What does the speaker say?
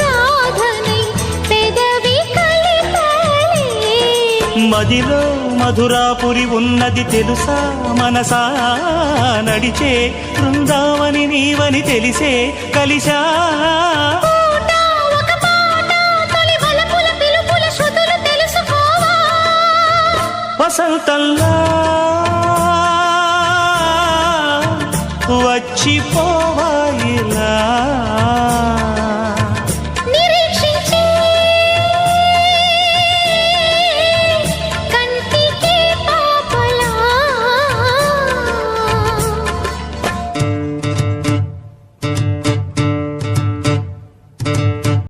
సాధనై పెదవి కలిపాలే. మదిలో మధురాపురి ఉన్నది తెలుసా మనసా, నడిచే బృందావని నీవని తెలిసే కలిసా. పూట ఒక పాట తొలి వలపుల పిలుపుల శృతులు తెలుసుకోవా. వసంతంలా వచ్చిపో